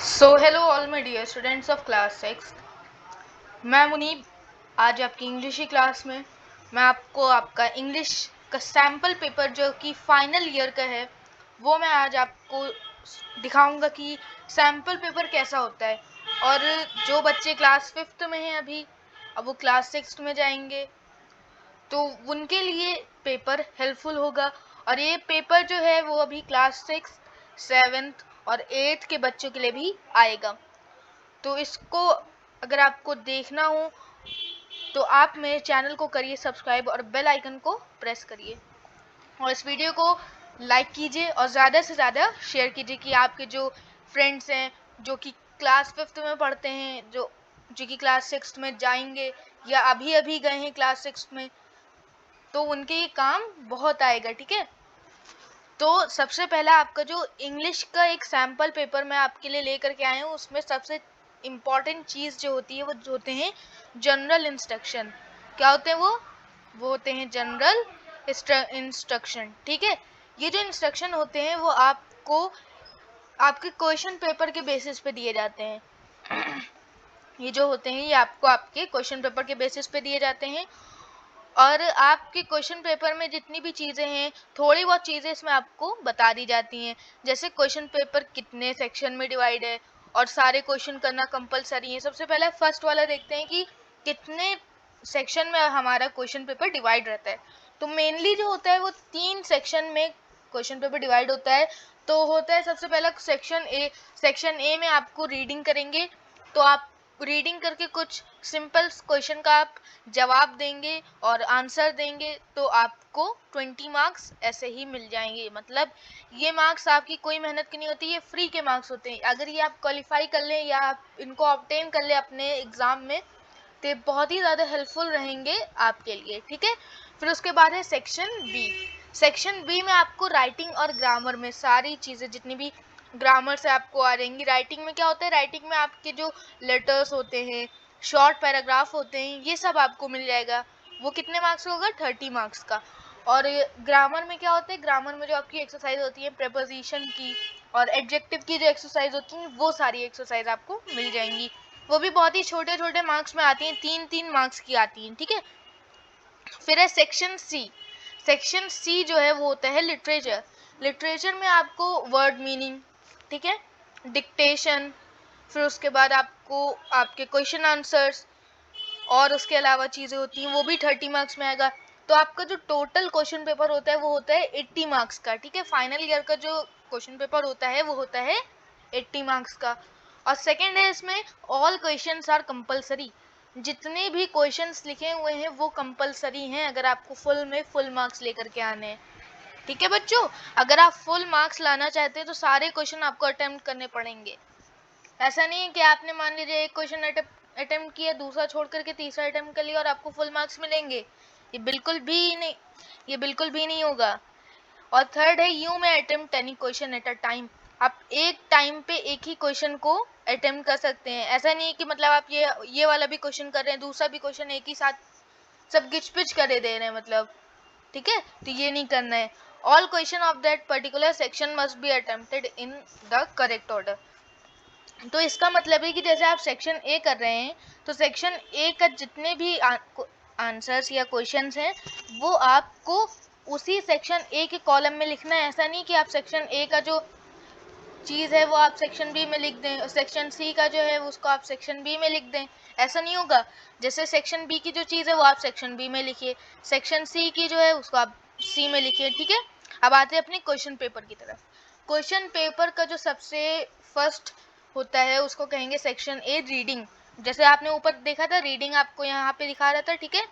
So hello all my dear students of class 6। मैं मुनीब। आज आपकी इंग्लिश की क्लास में मैं आपको आपका इंग्लिश का सैम्पल पेपर जो कि फाइनल ईयर का है वो मैं आज आपको दिखाऊंगा कि सैम्पल पेपर कैसा होता है। और जो बच्चे क्लास 5th में हैं अभी, अब वो क्लास 6th में जाएंगे तो उनके लिए पेपर हेल्पफुल होगा। और ये पेपर जो है वो अभी क्लास 6, 7th और 8th के बच्चों के लिए भी आएगा। तो इसको अगर आपको देखना हो तो आप मेरे चैनल को करिए सब्सक्राइब और बेल आइकन को प्रेस करिए और इस वीडियो को लाइक कीजिए और ज़्यादा से ज़्यादा शेयर कीजिए कि आपके जो फ्रेंड्स हैं जो कि क्लास 5th में पढ़ते हैं, जो कि क्लास 6th में जाएंगे या अभी अभी गए हैं क्लास 6th में, तो उनके ये काम बहुत आएगा। ठीक है, तो सबसे पहला आपका जो इंग्लिश का एक सैम्पल पेपर मैं आपके लिए लेकर के आया हूँ, उसमें सबसे इम्पॉर्टेंट चीज़ जो होती है वो होते हैं जनरल इंस्ट्रक्शन। क्या होते हैं वो होते हैं जनरल इंस्ट्रक्शन। ठीक है, ये जो इंस्ट्रक्शन होते हैं वो आपको आपके क्वेश्चन पेपर के बेसिस पे दिए जाते हैं। ये जो होते हैं ये आपको आपके क्वेश्चन पेपर के बेसिस पे दिए जाते हैं और आपके क्वेश्चन पेपर में जितनी भी चीज़ें हैं, थोड़ी बहुत चीज़ें इसमें आपको बता दी जाती हैं। जैसे क्वेश्चन पेपर कितने सेक्शन में डिवाइड है और सारे क्वेश्चन करना कंपलसरी है। सबसे पहले फर्स्ट वाला देखते हैं कि कितने सेक्शन में हमारा क्वेश्चन पेपर डिवाइड रहता है। तो मेनली जो होता है वो 3 सेक्शन में क्वेश्चन पेपर डिवाइड होता है। तो होता है सबसे पहला सेक्शन ए में आपको रीडिंग करेंगे, तो आप रीडिंग करके कुछ सिंपल क्वेश्चन का आप जवाब देंगे और आंसर देंगे तो आपको 20 मार्क्स ऐसे ही मिल जाएंगे। मतलब ये मार्क्स आपकी कोई मेहनत की नहीं होती, ये फ्री के मार्क्स होते हैं। अगर ये आप क्वालिफाई कर लें या आप इनको ऑब्टेन कर लें अपने एग्ज़ाम में तो ये बहुत ही ज़्यादा हेल्पफुल रहेंगे आपके लिए। ठीक है, फिर उसके बाद है सेक्शन बी। सेक्शन बी में आपको राइटिंग और ग्रामर में सारी चीज़ें जितनी भी ग्रामर से आपको आ जाएंगी। राइटिंग में क्या होता है, राइटिंग में आपके जो लेटर्स होते हैं, शॉर्ट पैराग्राफ होते हैं, ये सब आपको मिल जाएगा। वो कितने मार्क्स का होगा, 30 मार्क्स का। और ग्रामर में क्या होता है, ग्रामर में जो आपकी एक्सरसाइज होती है प्रेपोजिशन की और एडजेक्टिव की जो एक्सरसाइज होती हैं वो सारी एक्सरसाइज आपको मिल जाएंगी। वो भी बहुत ही छोटे छोटे मार्क्स में आती हैं, 3-3 मार्क्स की आती हैं। ठीक है, फिर है सेक्शन सी। सेक्शन सी जो है वो होता है लिटरेचर। लिटरेचर में आपको वर्ड मीनिंग, ठीक है, डिक्टेशन, फिर उसके बाद आपको आपके क्वेश्चन आंसर्स और उसके अलावा चीज़ें होती हैं वो भी 30 मार्क्स में आएगा। तो आपका जो टोटल क्वेश्चन पेपर होता है वो होता है 80 मार्क्स का। ठीक है, फाइनल ईयर का जो क्वेश्चन पेपर होता है वो होता है 80 मार्क्स का। और सेकेंड है इसमें ऑल क्वेश्चंस आर कंपलसरी। जितने भी क्वेश्चंस लिखे हुए हैं वो कंपलसरी हैं अगर आपको फुल में फुल मार्क्स लेकर के आने हैं। ठीक है बच्चों, अगर आप फुल मार्क्स लाना चाहते हैं तो सारे क्वेश्चन आपको अटेम्प्ट करने पड़ेंगे। ऐसा नहीं है कि आपने मान लीजिए एक क्वेश्चन अटेम्प्ट किया, दूसरा छोड़ करके तीसरा अटेम्प्ट कर लिया और आपको फुल मार्क्स मिलेंगे। ये बिल्कुल भी नहीं, ये बिल्कुल भी नहीं होगा। और थर्ड है यू में attempt any question at a time. आप एक टाइम पे एक ही क्वेश्चन को अटेम्प्ट कर सकते हैं। ऐसा नहीं है कि मतलब आप ये वाला भी क्वेश्चन कर रहे हैं, दूसरा भी क्वेश्चन एक ही साथ सब गिच पिच करे दे रहे हैं मतलब। ठीक है, तो ये नहीं करना है। All question of that particular section must be attempted in the correct order. तो इसका मतलब है कि जैसे आप सेक्शन ए कर रहे हैं तो सेक्शन ए का जितने भी आंसर्स या क्वेश्चंस हैं वो आपको उसी सेक्शन ए के कॉलम में लिखना है। ऐसा नहीं कि आप सेक्शन ए का जो चीज़ है वो आप सेक्शन बी में लिख दें और सेक्शन सी का जो है उसको आप सेक्शन बी में लिख दें। ऐसा नहीं होगा। जैसे सेक्शन बी की जो चीज़ है वो आप सेक्शन बी में लिखिए, सेक्शन सी की जो है उसको आप सी में लिखिए। ठीक है, अब आते हैं अपने क्वेश्चन पेपर की तरफ। क्वेश्चन पेपर का जो सबसे फर्स्ट होता है उसको कहेंगे सेक्शन ए रीडिंग। जैसे आपने ऊपर देखा था रीडिंग आपको यहाँ पे दिखा रहा था। ठीक है,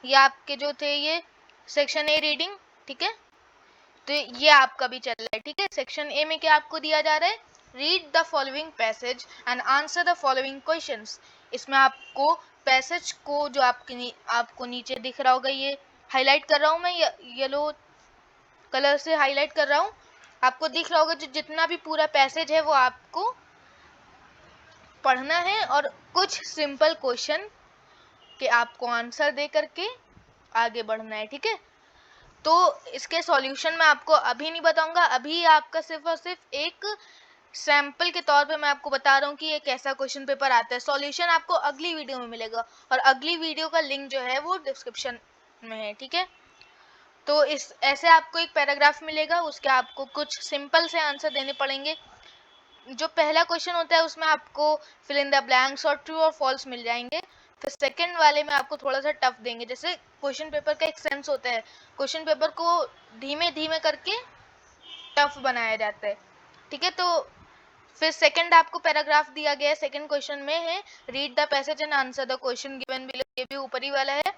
ये आपके जो थे ये सेक्शन ए रीडिंग। ठीक है, तो ये आपका भी चल रहा है। ठीक है, सेक्शन ए में क्या आपको दिया जा रहा है, read the following passage and answer the following questions. इसमें आपको पैसेज को जो आपको नीचे दिख रहा होगा, ये हाईलाइट कर रहा हूँ मैं, येलो कलर से हाईलाइट कर रहा हूँ, आपको दिख रहा होगा जो जितना भी पूरा पैसेज है वो आपको पढ़ना है और कुछ सिंपल क्वेश्चन के आपको आंसर दे करके आगे बढ़ना है। ठीक है, तो इसके सॉल्यूशन मैं आपको अभी नहीं बताऊंगा, अभी आपका सिर्फ और सिर्फ एक सैंपल के तौर पे मैं आपको बता रहा हूँ कि ये कैसा क्वेश्चन पेपर आता है। सॉल्यूशन आपको अगली वीडियो में मिलेगा और अगली वीडियो का लिंक जो है वो डिस्क्रिप्शन में है, ठीक है। तो इस ऐसे आपको एक पैराग्राफ मिलेगा, उसके आपको कुछ सिंपल से आंसर देने पड़ेंगे। जो पहला क्वेश्चन होता है उसमें आपको फिल इन द ब्लैंक्स और ट्रू और फॉल्स मिल जाएंगे। फिर सेकंड वाले में आपको थोड़ा सा टफ देंगे। जैसे क्वेश्चन पेपर का एक सेंस होता है, क्वेश्चन पेपर को धीमे धीमे करके टफ बनाया जाता है, ठीक है। तो फिर सेकंड आपको पैराग्राफ दिया गया है, सेकंड क्वेश्चन में है read the passage and answer the question given below. ये भी ऊपर ही वाला है,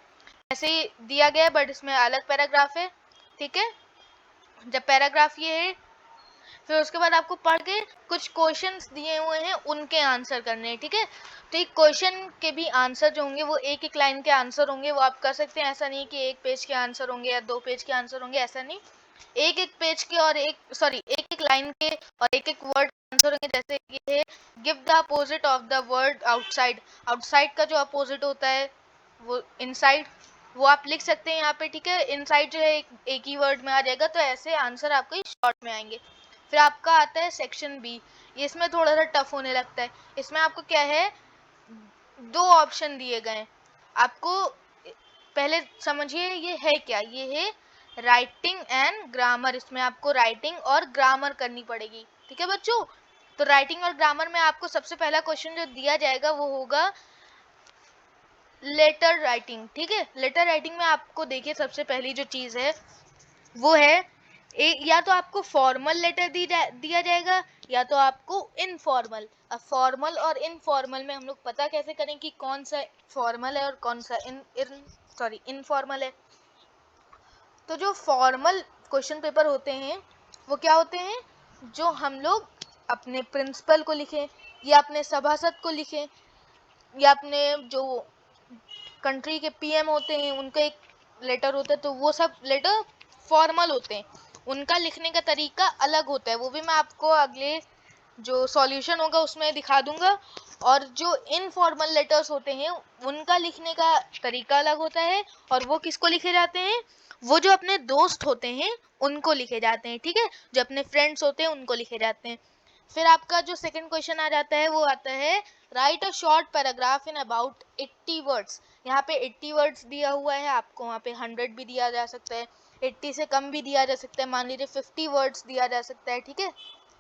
ऐसे ही दिया गया है बट इसमें अलग पैराग्राफ है, ठीक है। जब पैराग्राफ ये है, फिर उसके बाद आपको पढ़ के कुछ क्वेश्चंस दिए हुए हैं उनके आंसर करने हैं, ठीक है। तो एक क्वेश्चन के भी आंसर जो होंगे वो एक एक लाइन के आंसर होंगे, वो आप कर सकते हैं। ऐसा नहीं कि एक पेज के आंसर होंगे या 2 पेज के आंसर होंगे, ऐसा नहीं। एक एक पेज के और एक एक लाइन के और एक एक वर्ड आंसर होंगे। जैसे ये है give the opposite of the word outside. Outside का जो अपोजिट होता है वो इनसाइड, वो आप लिख सकते हैं यहाँ पे, ठीक है। इनसाइड जो है एक ही वर्ड में आ जाएगा। तो ऐसे आंसर आपको शॉर्ट में आएंगे। फिर आपका आता है सेक्शन बी, इसमें थोड़ा सा टफ होने लगता है। इसमें आपको क्या है, 2 ऑप्शन दिए गए। आपको पहले समझिए ये है क्या, ये है राइटिंग एंड ग्रामर। इसमें आपको राइटिंग और ग्रामर करनी पड़ेगी, ठीक है बच्चों। तो राइटिंग और ग्रामर में आपको सबसे पहला क्वेश्चन जो दिया जाएगा वो होगा लेटर राइटिंग, ठीक है। लेटर राइटिंग में आपको देखिए सबसे पहली जो चीज है वो है या तो आपको फॉर्मल लेटर दिया जाएगा या तो आपको इनफॉर्मल। अब फॉर्मल और इनफॉर्मल में हम लोग पता कैसे करें कि कौन सा फॉर्मल है और कौन सा इनफॉर्मल है। तो जो फॉर्मल क्वेश्चन पेपर होते हैं वो क्या होते हैं, जो हम लोग अपने प्रिंसिपल को लिखें या अपने सभासद को लिखें या अपने जो कंट्री के पीएम होते हैं उनका एक लेटर होता है, तो वो सब लेटर फॉर्मल होते हैं। उनका लिखने का तरीका अलग होता है, वो भी मैं आपको अगले जो सॉल्यूशन होगा उसमें दिखा दूंगा। और जो इनफॉर्मल लेटर्स होते हैं उनका लिखने का तरीका अलग होता है और वो किसको लिखे जाते हैं, वो जो अपने दोस्त होते हैं उनको लिखे जाते हैं, ठीक है। जो अपने फ्रेंड्स होते हैं उनको लिखे जाते हैं। फिर आपका जो सेकंड क्वेश्चन आ जाता है वो आता है right a short paragraph in about 80 words. यहाँ पे 80 वर्ड्स दिया हुआ है, आपको वहाँ पे 100 भी दिया जा सकता है, 80 से कम भी दिया जा सकता है, मान लीजिए 50 वर्ड्स दिया जा सकता है, ठीक है।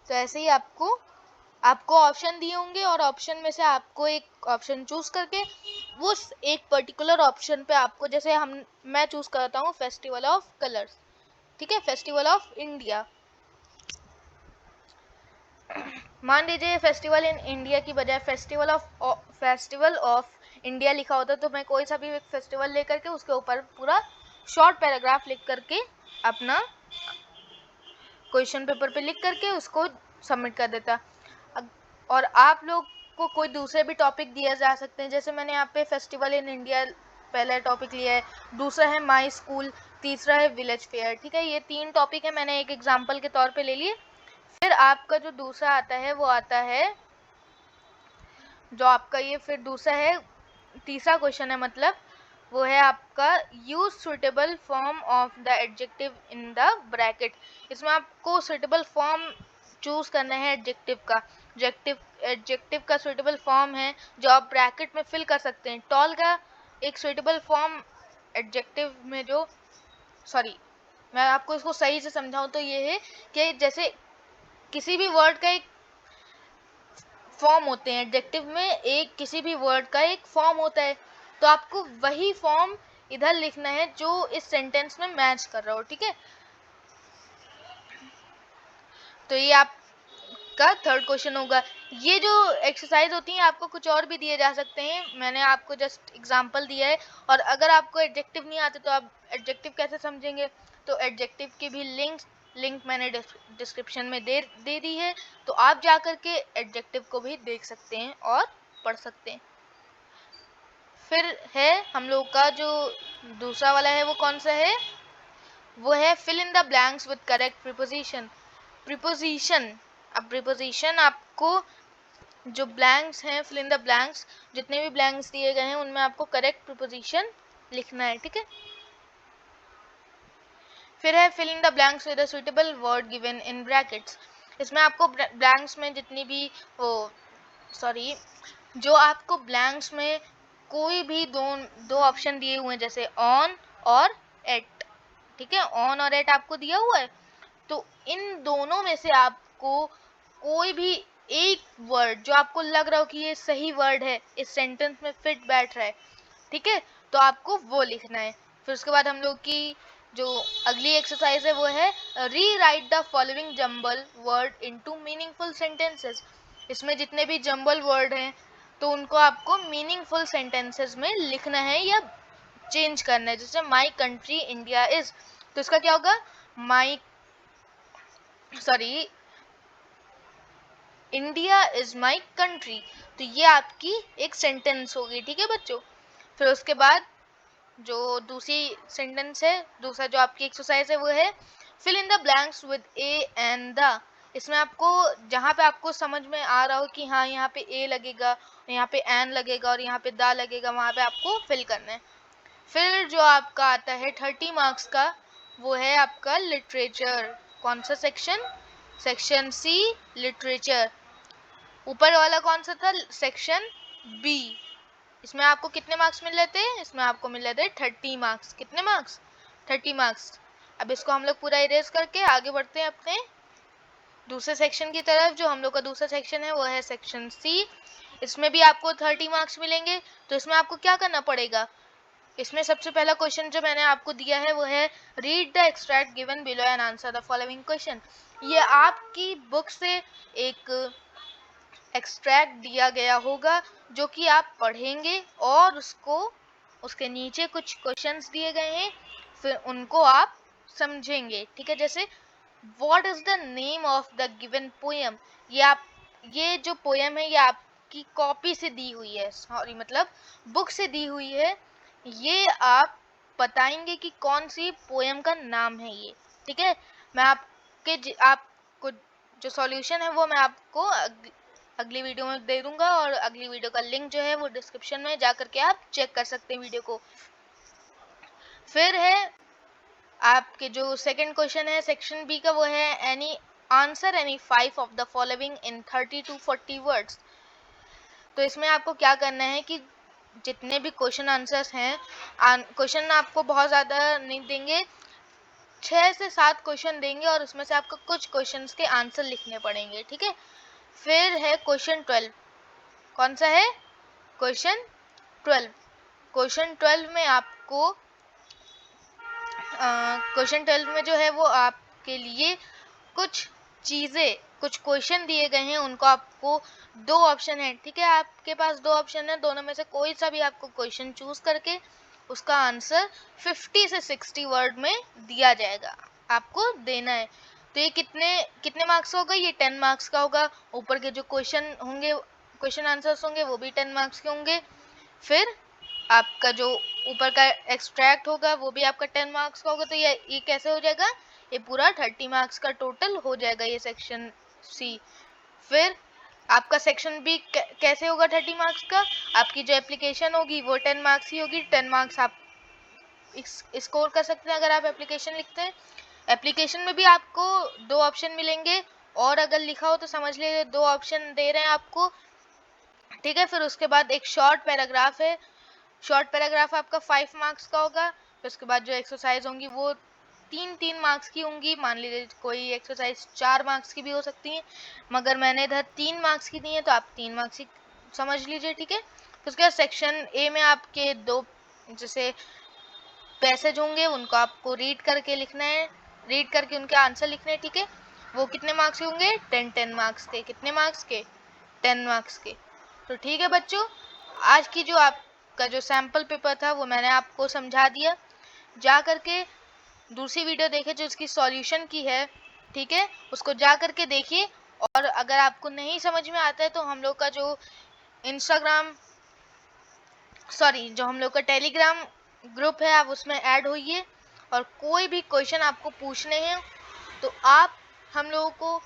तो ऐसे ही आपको ऑप्शन दिए होंगे और ऑप्शन में से आपको एक ऑप्शन चूज करके उस एक पर्टिकुलर ऑप्शन पे आपको, जैसे मैं चूज करता हूँ फेस्टिवल ऑफ कलर्स, ठीक है, फेस्टिवल ऑफ इंडिया। मान लीजिए फेस्टिवल इन इंडिया की बजाय फेस्टिवल ऑफ इंडिया लिखा होता, तो मैं कोई सा भी एक फेस्टिवल लेकर के उसके ऊपर पूरा शॉर्ट पैराग्राफ लिख करके अपना क्वेश्चन पेपर पे लिख करके उसको सबमिट कर देता। और आप लोग को कोई दूसरे भी टॉपिक दिया जा सकते हैं, जैसे मैंने यहाँ पे फेस्टिवल इन इंडिया पहला टॉपिक लिया है, दूसरा है माई स्कूल, तीसरा है विलेज फेयर, ठीक है। ये 3 टॉपिक है, मैंने एक एग्जाम्पल के तौर पे ले लिए। फिर आपका जो दूसरा आता है वो आता है जो आपका ये फिर दूसरा है, तीसरा क्वेश्चन है मतलब, वो है आपका use suitable form of the adjective in the bracket. इसमें आपको सुटेबल फॉर्म चूज करना है एडजेक्टिव का। एडजेक्टिव का सुटेबल फॉर्म है जो आप ब्रैकेट में फिल कर सकते हैं। टॉल का एक सुटेबल फॉर्म एडजेक्टिव में जो मैं आपको इसको सही से समझाऊं तो ये है कि जैसे किसी भी वर्ड का एक फॉर्म होते हैं, एडजेक्टिव में एक किसी भी वर्ड का एक फॉर्म होता है, तो आपको वही फॉर्म इधर लिखना है जो इस सेंटेंस में मैच कर रहा हो, ठीक है। तो ये आपका थर्ड क्वेश्चन होगा। ये जो एक्सरसाइज होती है आपको कुछ और भी दिए जा सकते हैं, मैंने आपको जस्ट एग्जांपल दिया है। और अगर आपको एडजेक्टिव नहीं आते तो आप एडजेक्टिव कैसे समझेंगे, तो एडजेक्टिव की भी लिंक मैंने डिस्क्रिप्शन में दे दी है, तो आप जा करके एडजेक्टिव को भी देख सकते हैं और पढ़ सकते हैं। फिर है हम लोग का जो दूसरा वाला है वो कौन सा है, वो है fill in the blanks with correct preposition. Preposition, अब प्रीपोजिशन आपको जो ब्लैंक्स हैं, फिल इन द ब्लैंक्स, जितने भी ब्लैंक्स दिए गए हैं उनमें आपको करेक्ट प्रीपोजिशन लिखना है, ठीक है। फिर है fill in the blanks with a suitable word given in brackets. इसमें आपको ब्लैंक्स में जितनी भी वो सॉरी जो आपको ब्लैंक्स में कोई भी दो ऑप्शन दिए हुए हैं, जैसे ऑन और एट, ठीक है, ऑन और एट आपको दिया हुआ है, तो इन दोनों में से आपको कोई भी एक वर्ड जो आपको लग रहा हो कि ये सही वर्ड है, इस सेंटेंस में फिट बैठ रहा है, ठीक है, तो आपको वो लिखना है। फिर उसके बाद हम लोग की जो अगली एक्सरसाइज है वो है rewrite the following jumble word into meaningful sentences. इसमें जितने भी जम्बल वर्ड हैं तो उनको आपको मीनिंगफुल सेंटेंसेस में लिखना है या चेंज करना है। जैसे माई कंट्री इंडिया इज, तो इसका क्या होगा, my sorry India is my country, तो ये आपकी एक सेंटेंस होगी, ठीक है बच्चों। फिर उसके बाद जो दूसरी सेंटेंस है, दूसरा जो आपकी एक्सरसाइज है वो है fill in the blanks with a and the. इसमें आपको जहाँ पे आपको समझ में आ रहा हो कि हाँ यहाँ पे ए लगेगा, यहाँ पे एन लगेगा और यहाँ पे द लगेगा, वहाँ पे आपको फिल करना है। फिर जो आपका आता है 30 मार्क्स का, वो है आपका लिटरेचर। कौन सा सेक्शन, सेक्शन सी लिटरेचर। ऊपर वाला कौन सा था, सेक्शन बी। इसमें आपको कितने मार्क्स मिल रहे थे, इसमें आपको मिल रहे थे 30 मार्क्स। कितने मार्क्स, 30 मार्क्स। अब इसको हम लोग पूरा इरेज करके आगे बढ़ते हैं अपने दूसरे सेक्शन की तरफ। जो हम लोग का दूसरा सेक्शन है वो है सेक्शन सी। इसमें भी आपको 30 मार्क्स मिलेंगे। तो इसमें आपको क्या करना पड़ेगा, इसमें सबसे पहला क्वेश्चन जो मैंने आपको दिया है वो है read the extract given below and answer the following question. ये आपकी बुक से एक एक्सट्रैक्ट दिया गया होगा जो कि आप पढ़ेंगे और उसके नीचे कुछ क्वेश्चंस दिए गए हैं, फिर उनको आप समझेंगे, ठीक है। जैसे what is the name of the given poem, ये जो पोएम है ये आपकी कॉपी से दी हुई है, सॉरी मतलब बुक से दी हुई है, ये आप बताएंगे कि कौन सी पोएम का नाम है ये, ठीक है। मैं आपको जो सॉल्यूशन है वो मैं आपको अगली वीडियो में दे दूंगा और अगली वीडियो का लिंक जो है वो डिस्क्रिप्शन में जा करके आप चेक कर सकते हैं वीडियो को। फिर है आपके जो सेकंड क्वेश्चन है सेक्शन बी का, वो है any answer any 5 of the following in 30 to 40 words. तो इसमें आपको क्या करना है कि जितने भी क्वेश्चन आंसर्स हैं, क्वेश्चन आपको बहुत ज़्यादा नहीं देंगे, 6 से 7 क्वेश्चन देंगे और उसमें से आपको कुछ क्वेश्चंस के आंसर लिखने पड़ेंगे, ठीक है। फिर है क्वेश्चन 12। कौन सा है, क्वेश्चन 12। क्वेश्चन 12 में आपको क्वेश्चन 12 में जो है वो आपके लिए कुछ चीज़ें, कुछ क्वेश्चन दिए गए हैं, उनको आपको दो ऑप्शन है, ठीक है, आपके पास दो ऑप्शन है, दोनों में से कोई सा भी आपको क्वेश्चन चूज करके उसका आंसर 50 से 60 वर्ड में दिया जाएगा, आपको देना है। तो ये कितने कितने मार्क्स होगा, ये 10 मार्क्स का होगा। ऊपर के जो क्वेश्चन होंगे, क्वेश्चन आंसर्स होंगे वो भी 10 मार्क्स के होंगे। फिर आपका जो ऊपर का एक्सट्रैक्ट होगा वो भी आपका 10 मार्क्स का होगा। तो ये कैसे हो जाएगा, ये पूरा 30 मार्क्स का टोटल हो जाएगा ये सेक्शन सी। फिर आपका सेक्शन बी कैसे होगा 30 मार्क्स का, आपकी जो एप्लीकेशन होगी वो 10 मार्क्स की होगी। 10 मार्क्स आप स्कोर कर सकते हैं अगर आप एप्लीकेशन लिखते हैं। एप्लीकेशन में भी आपको दो ऑप्शन मिलेंगे और अगर लिखा हो तो समझ लीजिए दो ऑप्शन दे रहे हैं आपको, ठीक है। फिर उसके बाद एक शॉर्ट पैराग्राफ है, शॉर्ट पैराग्राफ आपका 5 मार्क्स का होगा। फिर उसके बाद जो एक्सरसाइज होंगी वो 3-3 मार्क्स की होंगी। मान लीजिए कोई एक्सरसाइज 4 मार्क्स की भी हो सकती है, मगर मैंने इधर 3 मार्क्स की दी है तो आप 3 मार्क्स की समझ लीजिए, ठीक है। फिर उसके बाद सेक्शन ए में आपके दो जैसे पैसेज होंगे, उनको आपको रीड करके लिखना है, रीड करके उनके आंसर लिखने हैं, ठीक है। वो कितने मार्क्स के होंगे, 10-10 मार्क्स के। कितने मार्क्स के, 10 मार्क्स के। तो ठीक है बच्चों, आज की जो आपका जो सैम्पल पेपर था वो मैंने आपको समझा दिया। जा करके दूसरी वीडियो देखे जो इसकी सॉल्यूशन की है, ठीक है, उसको जा करके देखिए। और अगर आपको नहीं समझ में आता है तो हम लोग का जो इंस्टाग्राम जो हम लोग का टेलीग्राम ग्रुप है, आप उसमें ऐड होइए और कोई भी क्वेश्चन आपको पूछने हैं तो आप हम लोगों को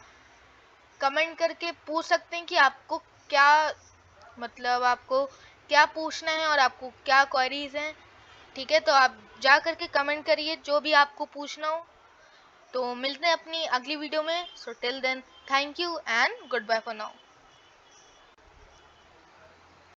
कमेंट करके पूछ सकते हैं कि आपको क्या मतलब आपको क्या पूछना है और आपको क्या क्वेरीज हैं, ठीक है। तो आप जा करके कमेंट करिए जो भी आपको पूछना हो। तो मिलते हैं अपनी अगली वीडियो में। So till then thank you and goodbye for now.